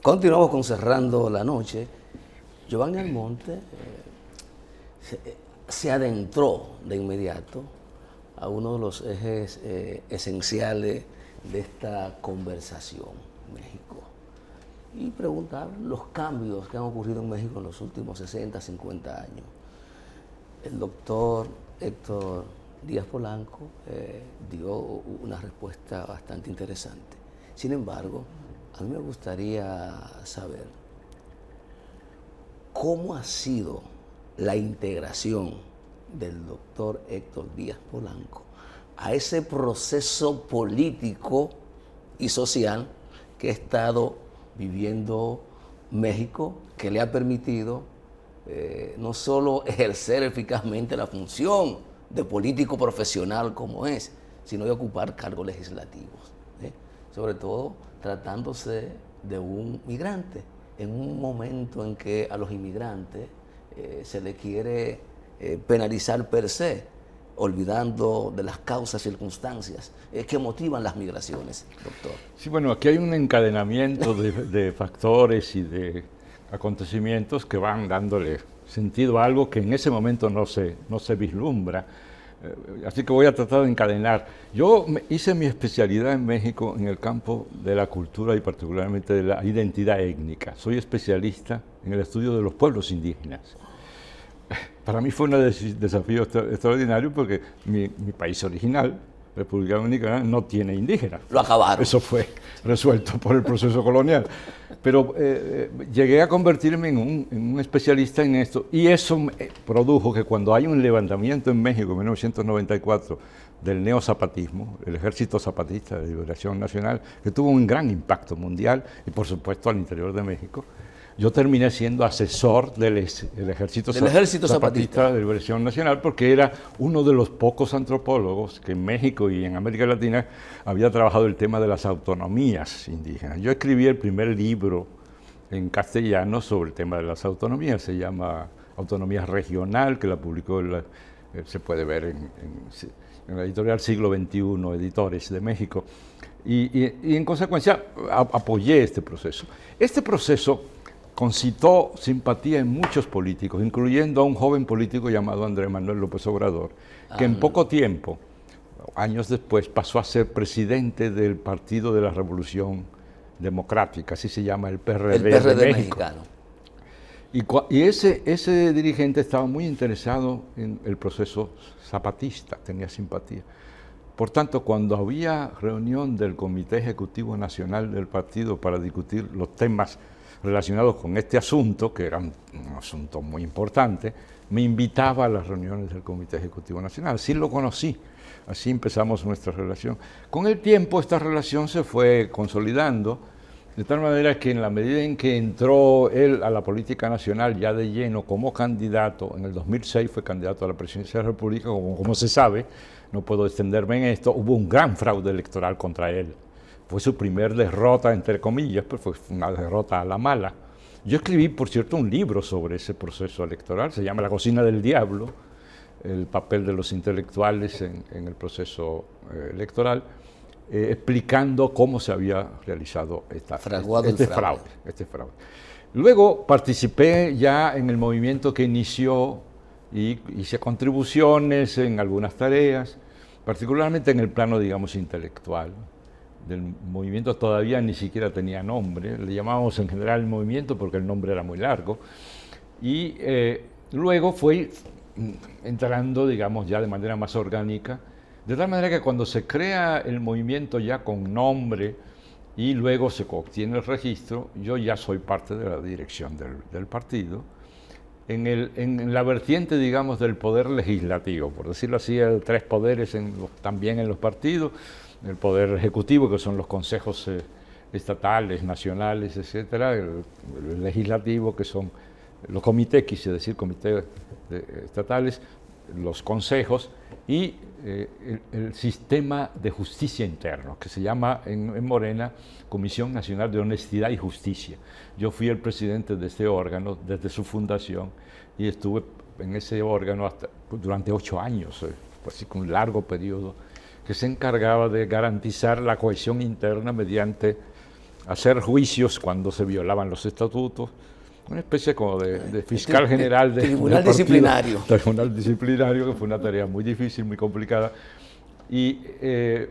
Continuamos con Cerrando la Noche. Giovanni Almonte se adentró de inmediato a uno de los ejes esenciales de esta conversación, México, y preguntar los cambios que han ocurrido en México en los últimos 60, 50 años. El doctor Héctor Díaz Polanco dio una respuesta bastante interesante. Sin embargo, a mí me gustaría saber cómo ha sido la integración del doctor Héctor Díaz Polanco a ese proceso político y social que ha estado viviendo México, que le ha permitido no solo ejercer eficazmente la función de político profesional como es, sino de ocupar cargos legislativos, sobre todo tratándose de un migrante, en un momento en que a los inmigrantes se le quiere penalizar per se, olvidando de las causas, circunstancias que motivan las migraciones, doctor. Sí, bueno, aquí hay un encadenamiento de factores y de acontecimientos que van dándole sentido a algo que en ese momento no se vislumbra. Así que voy a tratar de encadenar. Yo hice mi especialidad en México en el campo de la cultura y particularmente de la identidad étnica. Soy especialista en el estudio de los pueblos indígenas. Para mí fue un desafío extraordinario porque mi país original, República Dominicana, no tiene indígenas. Lo acabaron. Eso fue resuelto por el proceso colonial. Pero llegué a convertirme en un especialista en esto y eso produjo que cuando hay un levantamiento en México en 1994 del neozapatismo, el Ejército Zapatista de Liberación Nacional, que tuvo un gran impacto mundial y por supuesto al interior de México, yo terminé siendo asesor del Ejército Zapatista de Liberación Nacional porque era uno de los pocos antropólogos que en México y en América Latina había trabajado el tema de las autonomías indígenas. Yo escribí el primer libro en castellano sobre el tema de las autonomías, se llama Autonomía Regional, que la publicó, se puede ver en la editorial Siglo XXI, Editores de México, y en consecuencia apoyé este proceso. Este proceso concitó simpatía en muchos políticos, incluyendo a un joven político llamado Andrés Manuel López Obrador, que en poco tiempo, años después, pasó a ser presidente del Partido de la Revolución Democrática, así se llama el PRD, el PRD de México. Mexicano. Y ese dirigente estaba muy interesado en el proceso zapatista, tenía simpatía. Por tanto, cuando había reunión del Comité Ejecutivo Nacional del partido para discutir los temas relacionados con este asunto, que era un asunto muy importante, me invitaba a las reuniones del Comité Ejecutivo Nacional. Así lo conocí, así empezamos nuestra relación. Con el tiempo esta relación se fue consolidando, de tal manera que en la medida en que entró él a la política nacional ya de lleno como candidato, en el 2006 fue candidato a la presidencia de la República, como se sabe, no puedo extenderme en esto, hubo un gran fraude electoral contra él. Fue su primer derrota, entre comillas, pero fue una derrota a la mala. Yo escribí, por cierto, un libro sobre ese proceso electoral, se llama La cocina del diablo, el papel de los intelectuales en el proceso electoral, explicando cómo se había realizado este fraude. Luego participé ya en el movimiento que inició y hice contribuciones en algunas tareas, particularmente en el plano, digamos, intelectual. Del movimiento todavía ni siquiera tenía nombre, le llamábamos en general el movimiento porque el nombre era muy largo, y luego fue entrando, digamos, ya de manera más orgánica, de tal manera que cuando se crea el movimiento ya con nombre y luego se obtiene el registro, yo ya soy parte de la dirección del partido, en la vertiente, digamos, del poder legislativo, por decirlo así, hay tres poderes también en los partidos, el poder ejecutivo, que son los consejos estatales, nacionales, etcétera, el legislativo, que son los comités, quise decir, comités estatales, los consejos, y el sistema de justicia interno, que se llama en Morena Comisión Nacional de Honestidad y Justicia. Yo fui el presidente de este órgano desde su fundación y estuve en ese órgano durante 8 años, así que un largo periodo, que se encargaba de garantizar la cohesión interna mediante hacer juicios cuando se violaban los estatutos, una especie como de fiscal general Tribunal disciplinario. Tribunal disciplinario, que fue una tarea muy difícil, muy complicada. Y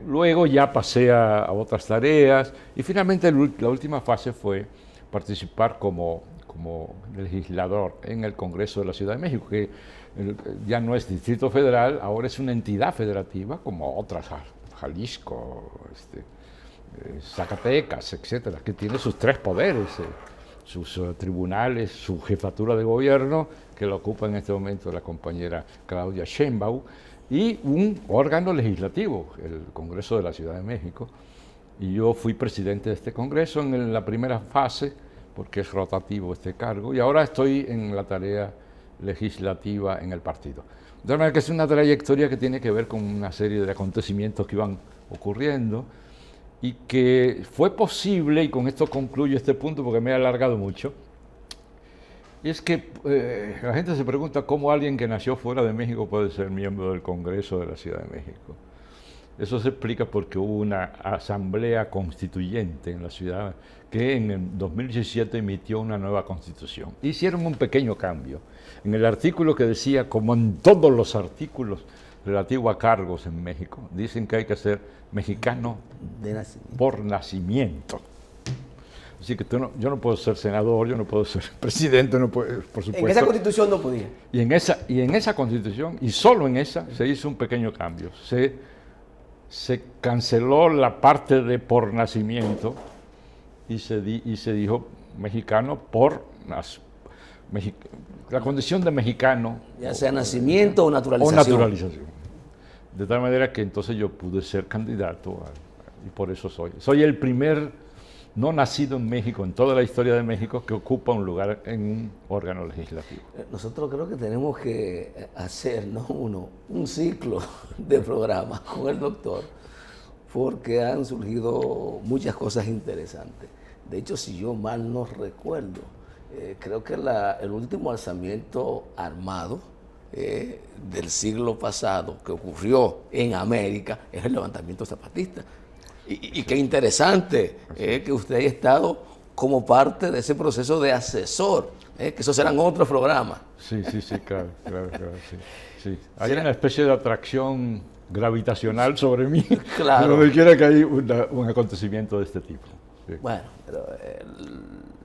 luego ya pasé a otras tareas y finalmente la última fase fue participar como legislador en el Congreso de la Ciudad de México, que ya no es Distrito Federal, ahora es una entidad federativa como otras, Jalisco, Zacatecas, etcétera, que tiene sus tres poderes, sus tribunales, su jefatura de gobierno, que lo ocupa en este momento la compañera Claudia Sheinbaum, y un órgano legislativo, el Congreso de la Ciudad de México. Y yo fui presidente de este Congreso en la primera fase, porque es rotativo este cargo, y ahora estoy en la tarea legislativa en el partido. De manera que es una trayectoria que tiene que ver con una serie de acontecimientos que iban ocurriendo y que fue posible, y con esto concluyo este punto porque me he alargado mucho, y es que la gente se pregunta cómo alguien que nació fuera de México puede ser miembro del Congreso de la Ciudad de México. Eso se explica porque hubo una asamblea constituyente en la ciudad que en el 2017 emitió una nueva constitución. Hicieron un pequeño cambio. En el artículo que decía, como en todos los artículos relativos a cargos en México, dicen que hay que ser mexicano por nacimiento. Así que yo no puedo ser senador, yo no puedo ser presidente, no puedo, por supuesto. En esa constitución no podía. Y en esa constitución, y solo en esa, se hizo un pequeño cambio. Se canceló la parte de por nacimiento y se dijo mexicano por la condición de mexicano. Ya sea nacimiento o naturalización. O naturalización. De tal manera que entonces yo pude ser candidato y por eso soy el primer no nacido en México, en toda la historia de México, que ocupa un lugar en un órgano legislativo. Nosotros creo que tenemos que hacer un ciclo de programas con el doctor, porque han surgido muchas cosas interesantes. De hecho, si yo mal no recuerdo, creo que el último alzamiento armado del siglo pasado que ocurrió en América es el levantamiento zapatista. Y qué interesante que usted haya estado como parte de ese proceso de asesor, que esos serán otros programas. Sí, claro, sí. Hay una especie de atracción gravitacional sobre mí, claro. Donde quiera que hay un acontecimiento de este tipo. Sí. Bueno, pero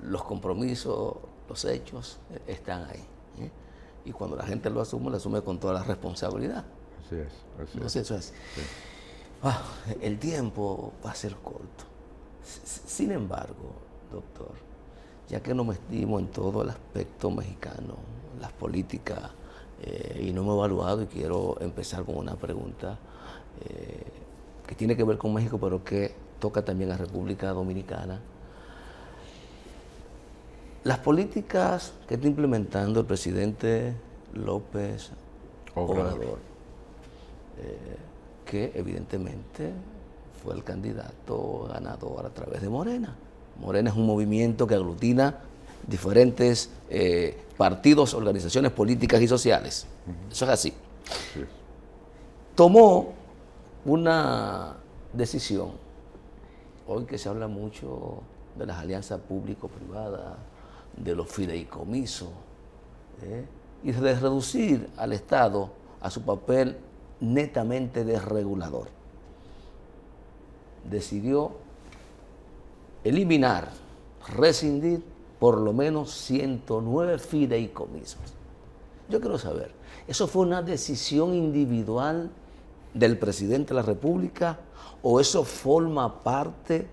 los compromisos, los hechos están ahí. Y cuando la gente lo asume con toda la responsabilidad. Así es. Entonces eso es. Sí. El tiempo va a ser corto. Sin embargo, doctor, ya que no me estimo en todo el aspecto mexicano, las políticas, y no me he evaluado, y quiero empezar con una pregunta que tiene que ver con México, pero que toca también a República Dominicana. Las políticas que está implementando el presidente López Obrador, que evidentemente fue el candidato ganador a través de Morena. Morena es un movimiento que aglutina diferentes partidos, organizaciones políticas y sociales. Eso es así. Sí. Tomó una decisión, hoy que se habla mucho de las alianzas público-privadas, de los fideicomisos, y de reducir al Estado a su papel netamente de regulador. Decidió eliminar, rescindir por lo menos 109 fideicomisos. Yo quiero saber, ¿eso fue una decisión individual del presidente de la República o eso forma parte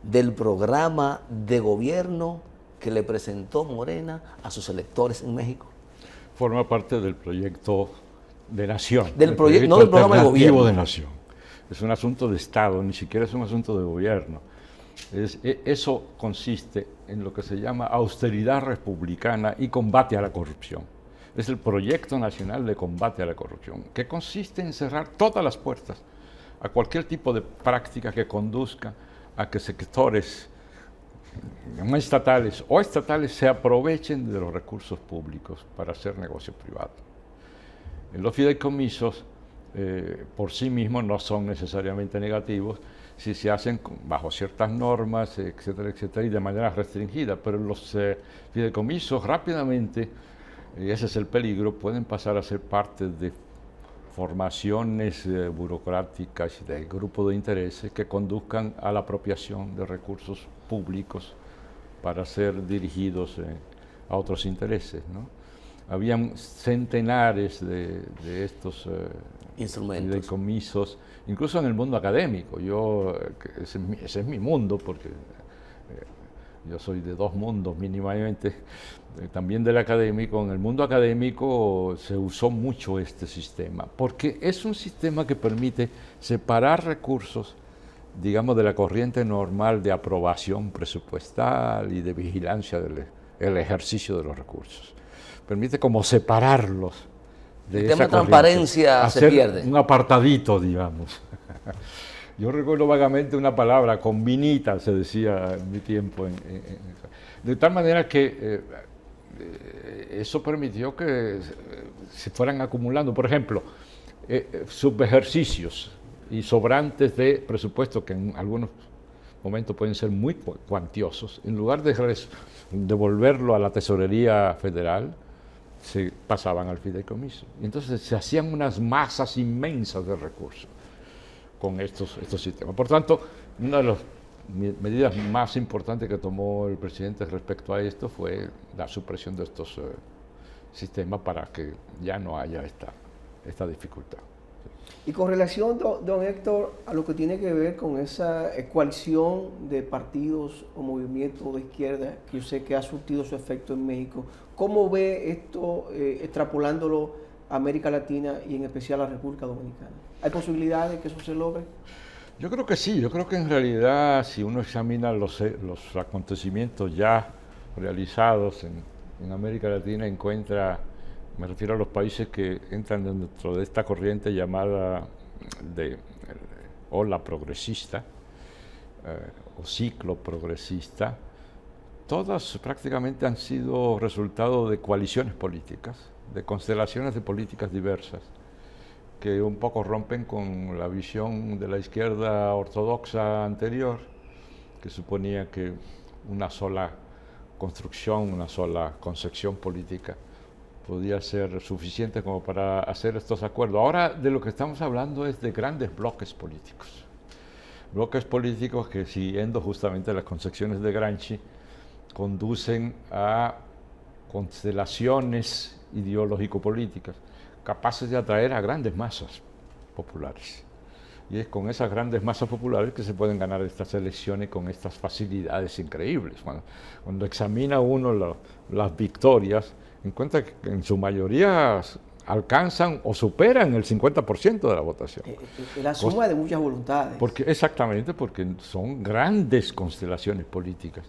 del programa de gobierno que le presentó Morena a sus electores en México? Forma parte del proyecto de nación. No del programa de gobierno. De nación. Es un asunto de Estado, ni siquiera es un asunto de gobierno. Eso consiste en lo que se llama austeridad republicana y combate a la corrupción. Es el proyecto nacional de combate a la corrupción, que consiste en cerrar todas las puertas a cualquier tipo de práctica que conduzca a que sectores no estatales o estatales se aprovechen de los recursos públicos para hacer negocios privados. En los fideicomisos por sí mismos no son necesariamente negativos si se hacen bajo ciertas normas, etcétera, etcétera, y de manera restringida. Pero los fideicomisos rápidamente, y ese es el peligro, pueden pasar a ser parte de formaciones burocráticas de grupos de intereses que conduzcan a la apropiación de recursos públicos para ser dirigidos a otros intereses, ¿no? Habían centenares de estos instrumentos, fideicomisos, incluso en el mundo académico. Ese es mi mundo, porque yo soy de dos mundos mínimamente, también del académico. En el mundo académico se usó mucho este sistema, porque es un sistema que permite separar recursos, digamos, de la corriente normal de aprobación presupuestal y de vigilancia del ejercicio de los recursos. Permite como separarlos de esa corriente. El tema de transparencia se pierde. Un apartadito, digamos. Yo recuerdo vagamente una palabra, combinita, se decía en mi tiempo. De tal manera que eso permitió que se fueran acumulando, por ejemplo, subejercicios y sobrantes de presupuesto que en algunos momentos pueden ser muy cuantiosos. En lugar de devolverlo a la Tesorería Federal, se pasaban al fideicomiso. Y entonces se hacían unas masas inmensas de recursos con estos sistemas. Por tanto, una de las medidas más importantes que tomó el presidente respecto a esto fue la supresión de estos sistemas para que ya no haya esta dificultad. Y con relación, don Héctor, a lo que tiene que ver con esa coalición de partidos o movimientos de izquierda, que yo sé que ha surtido su efecto en México, ¿cómo ve esto extrapolándolo a América Latina y en especial a la República Dominicana? ¿Hay posibilidades de que eso se logre? Yo creo que sí. Yo creo que en realidad, si uno examina los acontecimientos ya realizados en América Latina, encuentra, me refiero a los países que entran dentro de esta corriente llamada de ola progresista o ciclo progresista, todas prácticamente han sido resultado de coaliciones políticas, de constelaciones de políticas diversas, que un poco rompen con la visión de la izquierda ortodoxa anterior, que suponía que una sola construcción, una sola concepción política podía ser suficiente como para hacer estos acuerdos. Ahora de lo que estamos hablando es de grandes bloques políticos que, siguiendo justamente las concepciones de Gramsci, conducen a constelaciones ideológico-políticas capaces de atraer a grandes masas populares. Y es con esas grandes masas populares que se pueden ganar estas elecciones con estas facilidades increíbles. Cuando examina uno las victorias, encuentra que en su mayoría alcanzan o superan el 50% de la votación. La suma de muchas voluntades. Exactamente, porque son grandes constelaciones políticas.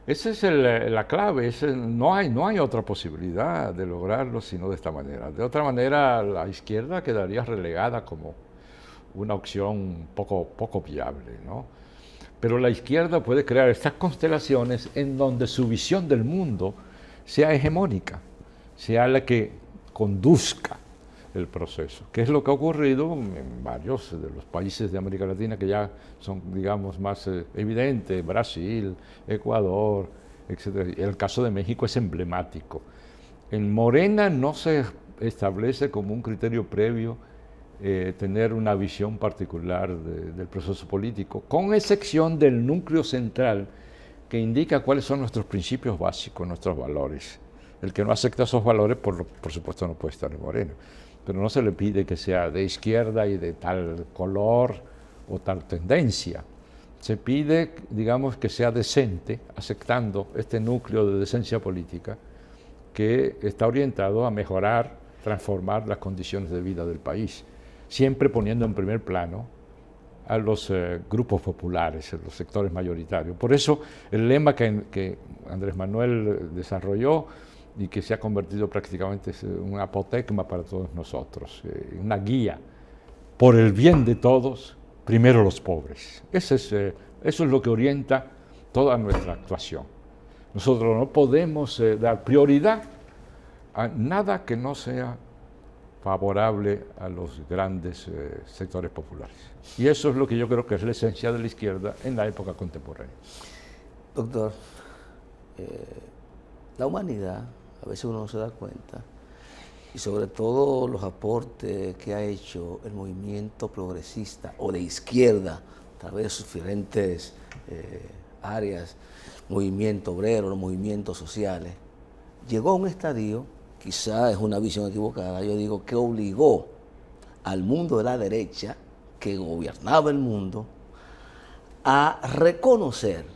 Esa es la clave. No hay otra posibilidad de lograrlo sino de esta manera. De otra manera, la izquierda quedaría relegada como una opción poco viable, ¿no? Pero la izquierda puede crear estas constelaciones en donde su visión del mundo sea hegemónica, sea la que conduzca el proceso, que es lo que ha ocurrido en varios de los países de América Latina que ya son, digamos, más evidentes: Brasil, Ecuador, etc. El caso de México es emblemático. En Morena no se establece como un criterio previo tener una visión particular del proceso político, con excepción del núcleo central que indica cuáles son nuestros principios básicos, nuestros valores. El que no acepta esos valores, por supuesto, no puede estar en Morena. Pero no se le pide que sea de izquierda y de tal color o tal tendencia. Se pide, digamos, que sea decente, aceptando este núcleo de decencia política que está orientado a mejorar, transformar las condiciones de vida del país, siempre poniendo en primer plano a los grupos populares, a los sectores mayoritarios. Por eso el lema que Andrés Manuel desarrolló y que se ha convertido prácticamente en un apotegma para todos nosotros, una guía por el bien de todos, primero los pobres. Eso es lo que orienta toda nuestra actuación. Nosotros no podemos dar prioridad a nada que no sea favorable a los grandes sectores populares. Y eso es lo que yo creo que es la esencia de la izquierda en la época contemporánea. Doctor, la humanidad, a veces uno no se da cuenta, y sobre todo los aportes que ha hecho el movimiento progresista o de izquierda a través de sus diferentes áreas, movimiento obrero, los movimientos sociales, llegó a un estadio, quizá es una visión equivocada, yo digo que obligó al mundo de la derecha, que gobernaba el mundo, a reconocer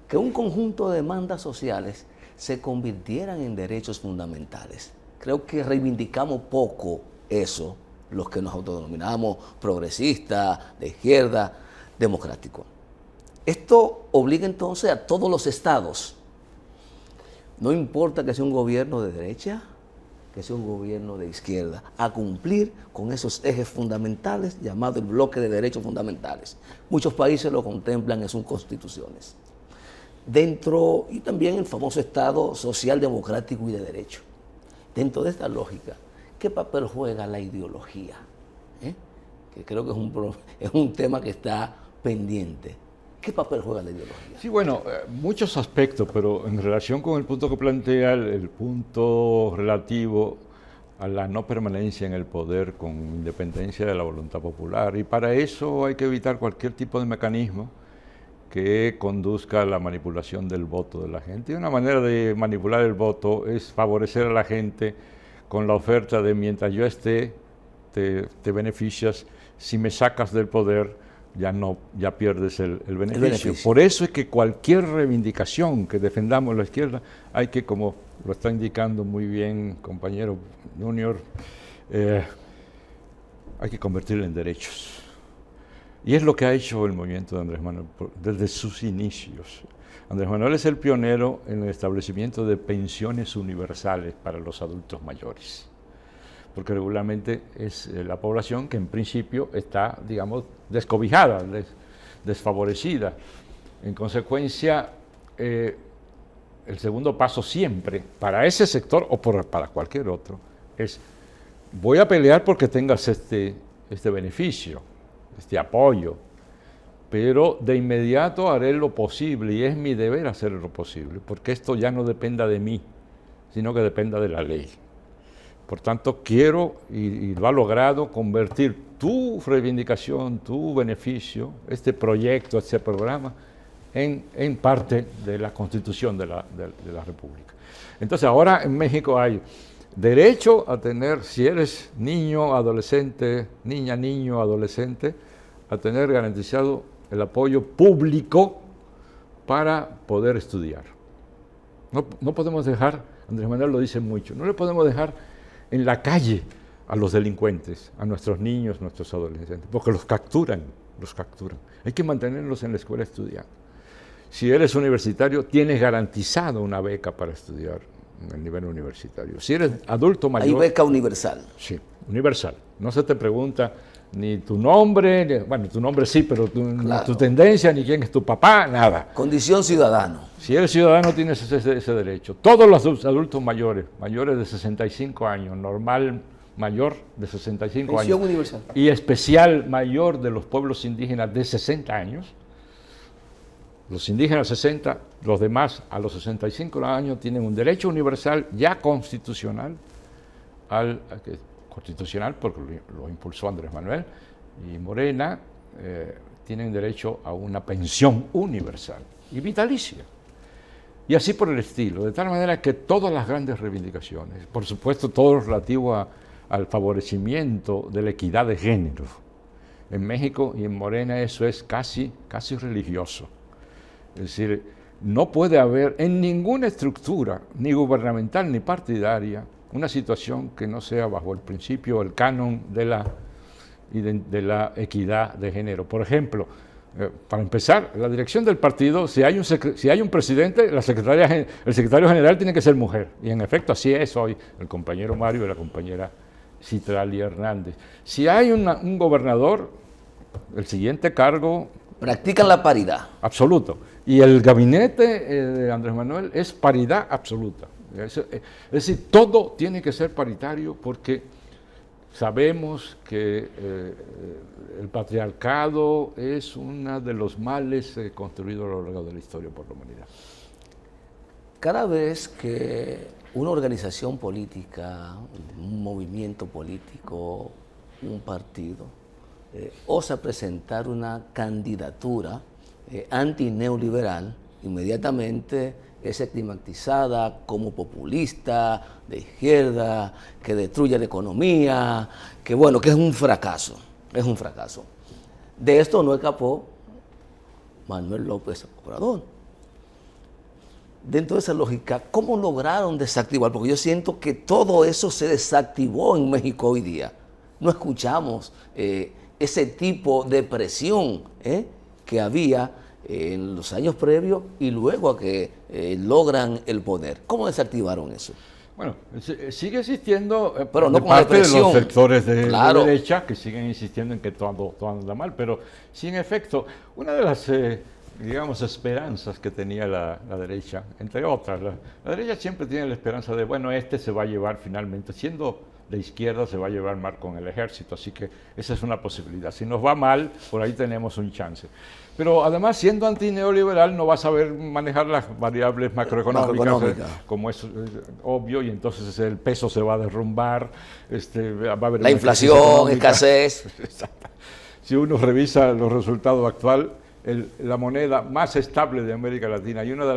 que un conjunto de demandas sociales se convirtieran en derechos fundamentales. Creo que reivindicamos poco eso, los que nos autodenominamos progresistas, de izquierda, democráticos. Esto obliga entonces a todos los estados, no importa que sea un gobierno de derecha, que sea un gobierno de izquierda, a cumplir con esos ejes fundamentales llamados el bloque de derechos fundamentales. Muchos países lo contemplan en sus constituciones. Dentro, y también el famoso Estado social, democrático y de derecho. Dentro de esta lógica, ¿qué papel juega la ideología? Que creo que es un tema que está pendiente. ¿Qué papel juega la ideología? Sí, bueno, muchos aspectos, pero en relación con el punto que plantea, el punto relativo a la no permanencia en el poder con independencia de la voluntad popular. Y para eso hay que evitar cualquier tipo de mecanismo que conduzca a la manipulación del voto de la gente. Y una manera de manipular el voto es favorecer a la gente con la oferta de mientras yo esté, te beneficias, si me sacas del poder, ya pierdes el beneficio. Por eso es que cualquier reivindicación que defendamos la izquierda, hay que, como lo está indicando muy bien compañero Junior, hay que convertirla en derechos. Y es lo que ha hecho el movimiento de Andrés Manuel desde sus inicios. Andrés Manuel es el pionero en el establecimiento de pensiones universales para los adultos mayores, porque regularmente es la población que en principio está, digamos, descobijada, desfavorecida. En consecuencia, el segundo paso siempre, para ese sector o para cualquier otro, es voy a pelear porque tengas este beneficio, este apoyo, pero de inmediato haré lo posible, y es mi deber hacer lo posible, porque esto ya no dependa de mí, sino que dependa de la ley. Por tanto, quiero, y lo ha logrado, convertir tu reivindicación, tu beneficio, este proyecto, este programa, en parte de la Constitución de la República. Entonces, ahora en México hay derecho a tener, si eres niño, adolescente, niña, niño, adolescente, a tener garantizado el apoyo público para poder estudiar. No podemos dejar, Andrés Manuel lo dice mucho, no le podemos dejar en la calle a los delincuentes, a nuestros niños, nuestros adolescentes, porque los capturan. Hay que mantenerlos en la escuela estudiando. Si eres universitario, tienes garantizado una beca para estudiar en el nivel universitario. Si eres adulto mayor... Hay beca universal. Sí, universal. No se te pregunta ni tu nombre, bueno, tu nombre sí, pero ni tu tendencia, ni quién es tu papá, nada. Condición ciudadano. Si eres ciudadano tienes ese derecho. Todos los adultos mayores de 65 años, normal mayor de 65 Pensión años universal. Y especial mayor de los pueblos indígenas de 60 años, los indígenas 60, los demás a los 65 años tienen un derecho universal ya constitucional, constitucional porque lo impulsó Andrés Manuel y Morena, tienen derecho a una pensión universal y vitalicia. Y así por el estilo, de tal manera que todas las grandes reivindicaciones, por supuesto todo lo relativo al favorecimiento de la equidad de género, en México y en Morena eso es casi religioso. Es decir, no puede haber en ninguna estructura, ni gubernamental ni partidaria, una situación que no sea bajo el principio, el canon de la equidad de género. Por ejemplo, para empezar, la dirección del partido, si hay un presidente, el secretario general tiene que ser mujer. Y en efecto así es hoy el compañero Mario y la compañera Citlali Hernández. Si hay un gobernador, el siguiente cargo... Practican la paridad. Absoluto. Y el gabinete de Andrés Manuel es paridad absoluta. Es decir, todo tiene que ser paritario porque sabemos que el patriarcado es uno de los males construidos a lo largo de la historia por la humanidad. Cada vez que una organización política, un movimiento político, un partido, osa presentar una candidatura antineoliberal, inmediatamente es estigmatizada como populista, de izquierda, que destruye la economía, que bueno, que es un fracaso, es un fracaso. De esto no escapó Manuel López Obrador. Dentro de esa lógica, ¿cómo lograron desactivar? Porque yo siento que todo eso se desactivó en México hoy día. No escuchamos ese tipo de presión que había en los años previos y luego a que logran el poder. ¿Cómo desactivaron eso? Bueno, sigue existiendo pero no de con parte de presión. los sectores de Claro. derecha que siguen insistiendo en que todo anda mal, pero sí, en efecto, una de las digamos, esperanzas que tenía la derecha, entre otras, la derecha siempre tiene la esperanza de, bueno, este se va a llevar finalmente, siendo de izquierda, se va a llevar mal con el ejército, así que esa es una posibilidad. Si nos va mal, por ahí tenemos un chance. Pero además, siendo antineoliberal, no va a saber manejar las variables macroeconómicas, como es obvio, y entonces el peso se va a derrumbar, va a haber la inflación, escasez. Si uno revisa los resultados actuales, la moneda más estable de América Latina y una de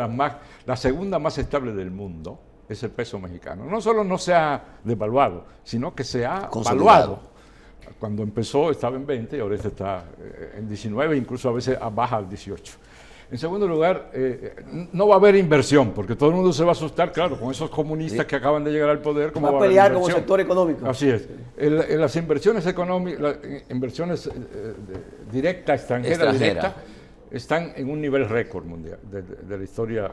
la segunda más estable del mundo es el peso mexicano. No solo no se ha devaluado, sino que se ha valuado. Cuando empezó estaba en 20 y ahora está en 19, incluso a veces baja al 18. En segundo lugar, no va a haber inversión, porque todo el mundo se va a asustar, claro, con esos comunistas que acaban de llegar al poder. ¿Cómo va a pelear como sector económico? Así es. Las inversiones económicas, las inversiones directas, extranjeras, directas, están en un nivel récord mundial de la historia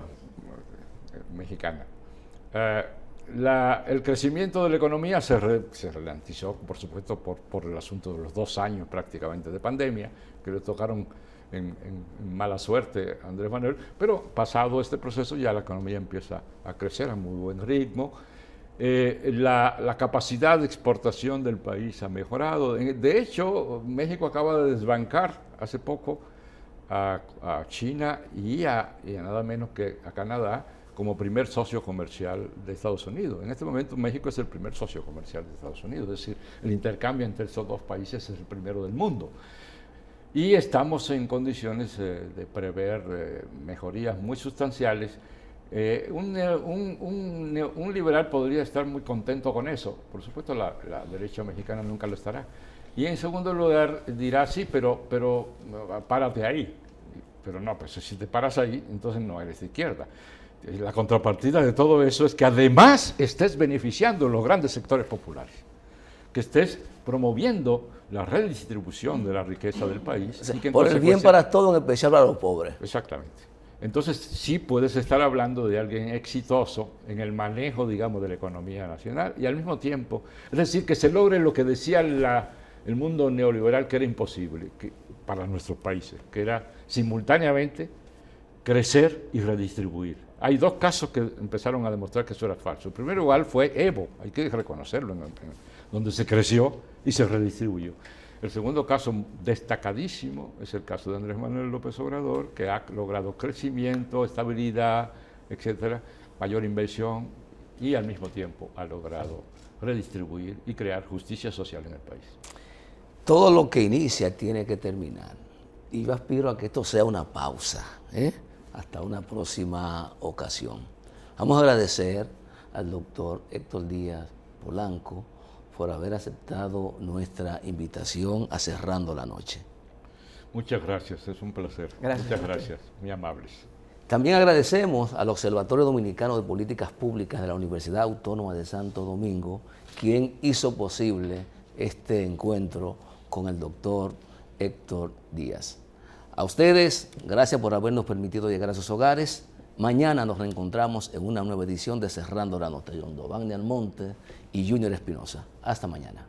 mexicana. El crecimiento de la economía se ralentizó, por supuesto, por el asunto de los 2 años prácticamente de pandemia, que le tocaron en mala suerte a Andrés Manuel, pero pasado este proceso ya la economía empieza a crecer a muy buen ritmo. La capacidad de exportación del país ha mejorado. De hecho, México acaba de desbancar hace poco a China y a nada menos que a Canadá como primer socio comercial de Estados Unidos. En este momento México es el primer socio comercial de Estados Unidos, es decir, el intercambio entre esos dos países es el primero del mundo. Y estamos en condiciones de prever mejorías muy sustanciales. Un liberal podría estar muy contento con eso. Por supuesto, la derecha mexicana nunca lo estará. Y en segundo lugar dirá, sí, pero párate ahí. Pero no, pues si te paras ahí, entonces no eres de izquierda. La contrapartida de todo eso es que además estés beneficiando los grandes sectores populares, que estés promoviendo la redistribución de la riqueza del país. O sea, y que por el bien para todos, en especial para los pobres. Exactamente. Entonces sí puedes estar hablando de alguien exitoso en el manejo, digamos, de la economía nacional y al mismo tiempo, es decir, que se logre lo que decía el mundo neoliberal que era imposible para nuestros países, que era simultáneamente crecer y redistribuir. Hay 2 casos que empezaron a demostrar que eso era falso. El primer lugar fue Evo, hay que reconocerlo, donde se creció y se redistribuyó. El segundo caso destacadísimo es el caso de Andrés Manuel López Obrador, que ha logrado crecimiento, estabilidad, etcétera, mayor inversión y al mismo tiempo ha logrado redistribuir y crear justicia social en el país. Todo lo que inicia tiene que terminar. Y yo aspiro a que esto sea una pausa, hasta una próxima ocasión. Vamos a agradecer al doctor Héctor Díaz Polanco por haber aceptado nuestra invitación a Cerrando la Noche. Muchas gracias, es un placer. Gracias. Muchas gracias, muy amables. También agradecemos al Observatorio Dominicano de Políticas Públicas de la Universidad Autónoma de Santo Domingo, quien hizo posible este encuentro con el doctor Héctor Díaz. A ustedes, gracias por habernos permitido llegar a sus hogares. Mañana nos reencontramos en una nueva edición de Cerrando la Noche. Wagner Almonte y Junior Espinosa. Hasta mañana.